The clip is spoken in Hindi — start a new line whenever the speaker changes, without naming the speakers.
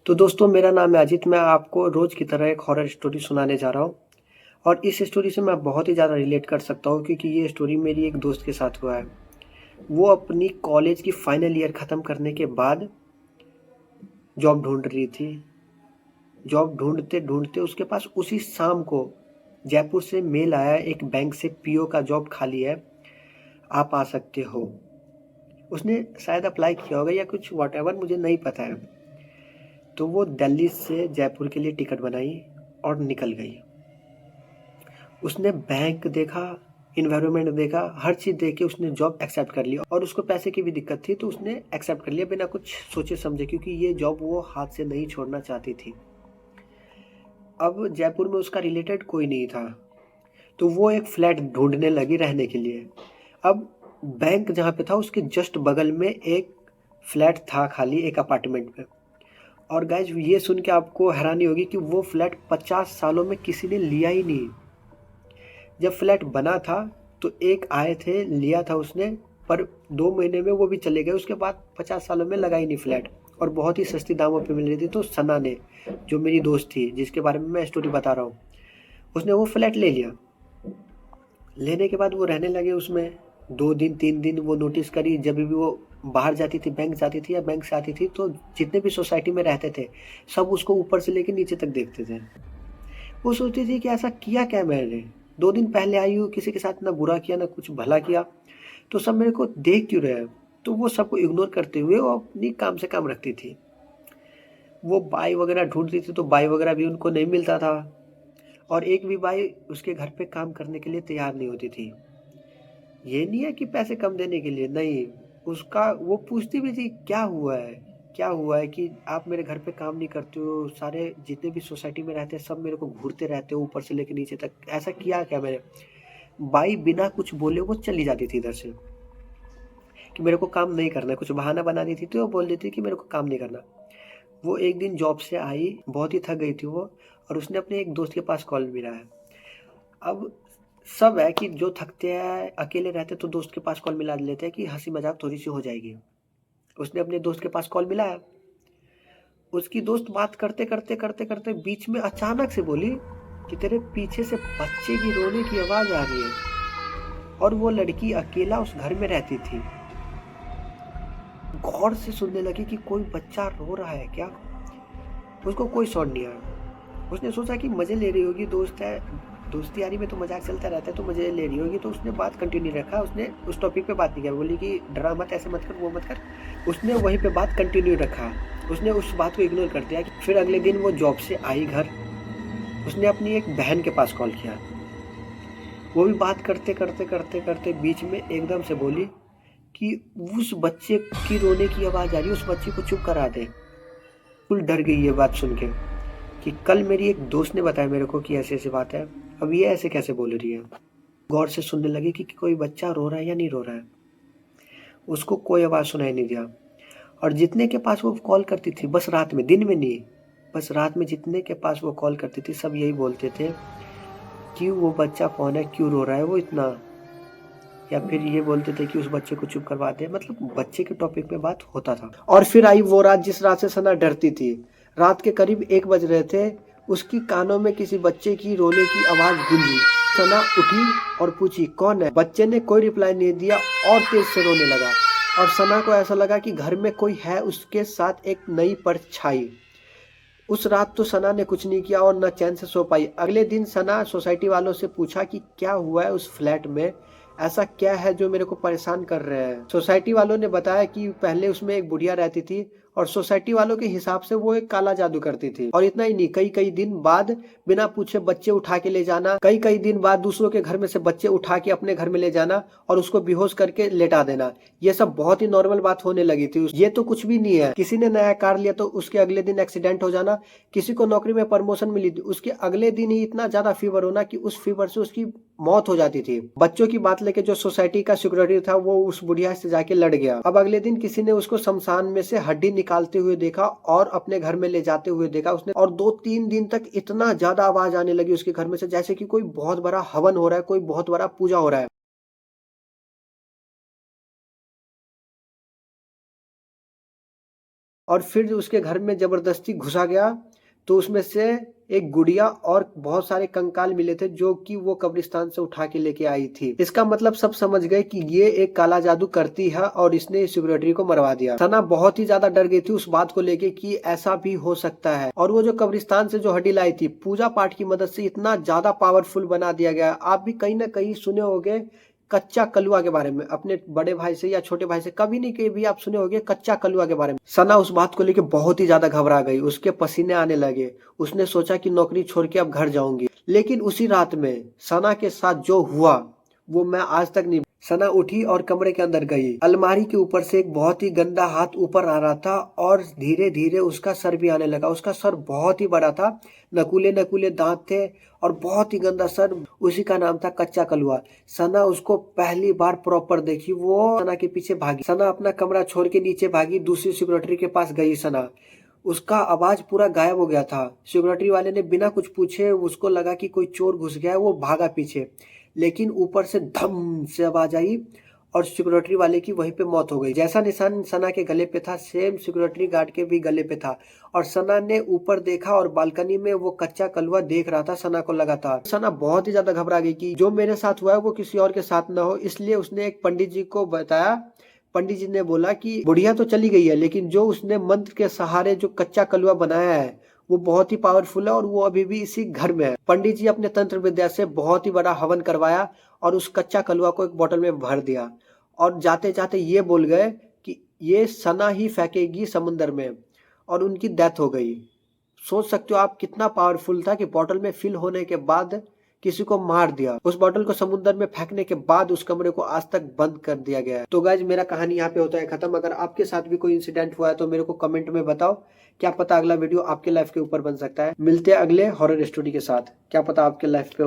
तो दोस्तों मेरा नाम है अजित। मैं आपको रोज़ की तरह एक हॉरर स्टोरी सुनाने जा रहा हूँ और इस स्टोरी से मैं बहुत ही ज़्यादा रिलेट कर सकता हूँ क्योंकि ये स्टोरी मेरी एक दोस्त के साथ हुआ है। वो अपनी कॉलेज की फाइनल ईयर ख़त्म करने के बाद जॉब ढूंढ रही थी। जॉब ढूंढते ढूंढते उसके पास उसी शाम को जयपुर से मेल आया, एक बैंक से पीओ का जॉब खाली है, आप आ सकते हो। उसने शायद अप्लाई किया होगा या कुछ वॉटएवर, मुझे नहीं पता है। तो वो दिल्ली से जयपुर के लिए टिकट बनाई और निकल गई। उसने बैंक देखा, इन्वायरमेंट देखा, हर चीज़ देख के उसने जॉब एक्सेप्ट कर लिया और उसको पैसे की भी दिक्कत थी तो उसने एक्सेप्ट कर लिया बिना कुछ सोचे समझे, क्योंकि ये जॉब वो हाथ से नहीं छोड़ना चाहती थी। अब जयपुर में उसका रिलेटेड कोई नहीं था तो वो एक फ्लैट ढूंढने लगी रहने के लिए। अब बैंक जहाँ पे था उसके जस्ट बगल में एक फ्लैट था खाली, एक अपार्टमेंट में। और गाइज ये सुन के आपको हैरानी होगी कि वो फ्लैट 50 सालों में किसी ने लिया ही नहीं। जब फ्लैट बना था तो एक आए थे, लिया था उसने, पर 2 महीने में वो भी चले गए। उसके बाद 50 सालों में लगा ही नहीं फ्लैट और बहुत ही सस्ती दामों पे मिल रही थी। तो सना ने, जो मेरी दोस्त थी जिसके बारे में मैं स्टोरी बता रहा हूँ, उसने वो फ्लैट ले लिया। लेने के बाद वो रहने लगे उसमें। 2 दिन 3 दिन वो नोटिस करी, जब भी वो बाहर जाती थी, बैंक जाती थी या बैंक से आती थी, तो जितने भी सोसाइटी में रहते थे सब उसको ऊपर से लेकर नीचे तक देखते थे। वो सोचती थी कि ऐसा किया क्या मैंने, 2 दिन पहले आई हूँ, किसी के साथ ना बुरा किया ना कुछ भला किया, तो सब मेरे को देख क्यों रहे हैं। तो वो सबको इग्नोर करते हुए वो अपनी काम से काम रखती थी। वो बाई वगैरह ढूंढती थी तो बाई वगैरह भी उनको नहीं मिलता था और एक भी बाई उसके घर पे काम करने के लिए तैयार नहीं होती थी। ये नहीं है कि पैसे कम देने के लिए, नहीं, उसका वो पूछती भी थी क्या हुआ है, क्या हुआ है कि आप मेरे घर पे काम नहीं करते हो, सारे जितने भी सोसाइटी में रहते हैं सब मेरे को घूरते रहते हो ऊपर से लेकर नीचे तक, ऐसा किया क्या मैंने। बाई बिना कुछ बोले वो चली जाती थी इधर से कि मेरे को काम नहीं करना है, कुछ बहाना बना दी थी तो वो बोल देती कि मेरे को काम नहीं करना। वो एक दिन जॉब से आई, बहुत ही थक गई थी वो, और उसने अपने एक दोस्त के पास कॉल मिला है। अब सब है कि जो थकते हैं अकेले रहते तो दोस्त के पास कॉल मिला लेते हैं कि हंसी मजाक थोड़ी सी हो जाएगी। उसने अपने दोस्त के पास कॉल मिलाया। उसकी दोस्त बात करते करते करते करते बीच में अचानक से बोली कि तेरे पीछे से बच्चे की रोने की आवाज आ रही है। और वो लड़की अकेला उस घर में रहती थी। गौर से सुनने लगी कि कोई बच्चा रो रहा है क्या। उसको कोई साउंड नहीं आया। उसने सोचा कि मजे ले रही होगी, दोस्त है, दोस्ती यारी में तो मजाक चलता रहता है, तो मजे ले रही होगी, तो उसने बात कंटिन्यू रखा। उसने उस टॉपिक पे बात नहीं किया, बोली कि डरा मत, ऐसे मत कर, वो मत कर। उसने वहीं पे बात कंटिन्यू रखा। उसने उस बात को इग्नोर कर दिया। फिर अगले दिन वो जॉब से आई घर। उसने अपनी एक बहन के पास कॉल किया। वो भी बात करते करते करते करते बीच में एकदम से बोली कि उस बच्चे की रोने की आवाज आ रही है, उस बच्चे को चुप करा दे। फुल डर गई ये बात सुन के कि कल मेरी एक दोस्त ने बताया मेरे को कि ऐसी ऐसी बात है, अब ये ऐसे कैसे बोल रही है। गौर से सुनने लगी कि कोई बच्चा रो रहा है या नहीं रो रहा है। उसको कोई आवाज़ सुनाई नहीं दिया। और जितने के पास वो कॉल करती थी, बस रात में, दिन में नहीं, बस रात में जितने के पास वो कॉल करती थी सब यही बोलते थे कि वो बच्चा कौन है, क्यों रो रहा है वो इतना, या फिर ये बोलते थे कि उस बच्चे को चुप करवा दे। मतलब बच्चे के टॉपिक पे बात होता था। और फिर आई वो रात जिस रात से सना डरती थी। रात के करीब 1 बज रहे थे। उसकी कानों में किसी बच्चे की रोने की आवाज गूंजी। सना उठी और पूछी कौन है। बच्चे ने कोई रिप्लाई नहीं दिया और तेज से रोने लगा। और सना को ऐसा लगा कि घर में कोई है, उसके साथ एक नई परछाई। उस रात तो सना ने कुछ नहीं किया और न चैन से सो पाई। अगले दिन सना सोसाइटी वालों से पूछा कि क्या हुआ है उस फ्लैट में, ऐसा क्या है जो मेरे को परेशान कर रहे हैं। सोसाइटी वालों ने बताया कि पहले उसमें एक बुढ़िया रहती थी और सोसाइटी वालों के हिसाब से वो एक काला जादू करती थी। और इतना ही नहीं, कई कई दिन बाद बिना पूछे बच्चे उठा के ले जाना, कई कई दिन बाद दूसरों के घर में से बच्चे उठा के अपने घर में ले जाना और उसको बेहोश करके लेटा देना, ये सब बहुत ही नॉर्मल बात होने लगी थी। ये तो कुछ भी नहीं है। किसी ने नया कार लिया तो उसके अगले दिन एक्सीडेंट हो जाना, किसी को नौकरी में प्रमोशन मिली थी, उसके अगले दिन ही इतना ज्यादा फीवर होना कि उस फीवर से उसकी मौत हो जाती थी। बच्चों की बात लेके जो सोसाइटी का सिक्योरिटी था वो उस बुढ़िया से जाके लड़ गया। अब अगले दिन किसी ने उसको शमशान में से हड्डी निकालते हुए देखा और अपने घर में ले जाते हुए देखा उसने। और 2-3 दिन तक इतना ज्यादा आवाज आने लगी उसके घर में से जैसे कि कोई बहुत बड़ा हवन हो रहा है, कोई बहुत बड़ा पूजा हो रहा है। और फिर उसके घर में जबरदस्ती घुसा गया तो उसमें से एक गुड़िया और बहुत सारे कंकाल मिले थे जो कि वो कब्रिस्तान से उठा के लेके आई थी। इसका मतलब सब समझ गए कि ये एक काला जादू करती है और इसने सिक्योरिटी को मरवा दिया। सना बहुत ही ज्यादा डर गई थी उस बात को लेके कि ऐसा भी हो सकता है। और वो जो कब्रिस्तान से जो हड्डी लाई थी पूजा पाठ की मदद से इतना ज्यादा पावरफुल बना दिया गया। आप भी कहीं ना कहीं सुने होंगे कच्चा कलुआ के बारे में, अपने बड़े भाई से या छोटे भाई से कभी नहीं कहीं भी आप सुने होंगे कच्चा कलुआ के बारे में। सना उस बात को लेके बहुत ही ज्यादा घबरा गई, उसके पसीने आने लगे। उसने सोचा कि नौकरी छोड़ के अब घर जाऊंगी। लेकिन उसी रात में सना के साथ जो हुआ वो मैं आज तक नहीं। सना उठी और कमरे के अंदर गई। अलमारी के ऊपर से एक बहुत ही गंदा हाथ ऊपर आ रहा था और धीरे धीरे उसका सर भी आने लगा। उसका सर बहुत ही बड़ा था, नकुले नकुले दांत थे और बहुत ही गंदा सर। उसी का नाम था कच्चा कलुआ। सना उसको पहली बार प्रॉपर देखी। वो सना के पीछे भागी। सना अपना कमरा छोड़ के नीचे भागी, दूसरी सिक्योरिटी के पास गई। सना उसका आवाज पूरा गायब हो गया था। सिक्योरिटी वाले ने बिना कुछ पूछे, उसको लगा कि कोई चोर घुस गया है, वो भागा पीछे। लेकिन ऊपर से धम से आवाज आई और सिक्योरिटी वाले की वहीं पे मौत हो गई। जैसा निशान सना के गले पे था सेम सिक्योरिटी गार्ड के भी गले पे था। और सना ने ऊपर देखा और बालकनी में वो कच्चा कलुआ देख रहा था सना को लगातार। सना बहुत ही ज्यादा घबरा गई कि जो मेरे साथ हुआ है वो किसी और के साथ ना हो। इसलिए उसने एक पंडित जी को बताया। पंडित जी ने बोला कि बुढ़िया तो चली गई है लेकिन जो उसने मंत्र के सहारे जो कच्चा कलुआ बनाया है वो बहुत ही पावरफुल है और वो अभी भी इसी घर में है। पंडित जी अपने तंत्र विद्या से बहुत ही बड़ा हवन करवाया और उस कच्चा कलुआ को एक बोतल में भर दिया और जाते जाते ये बोल गए कि ये सना ही फेंकेगी समुन्द्र में, और उनकी डेथ हो गई। सोच सकते हो आप कितना पावरफुल था कि बोतल में फिल होने के बाद किसी को मार दिया। उस बोतल को समुद्र में फेंकने के बाद उस कमरे को आज तक बंद कर दिया गया है। तो गाइज मेरा कहानी यहाँ पे होता है खत्म। अगर आपके साथ भी कोई इंसिडेंट हुआ है तो मेरे को कमेंट में बताओ, क्या पता अगला वीडियो आपके लाइफ के ऊपर बन सकता है। मिलते हैं अगले हॉरर स्टोरी के साथ, क्या पता आपके लाइफ पे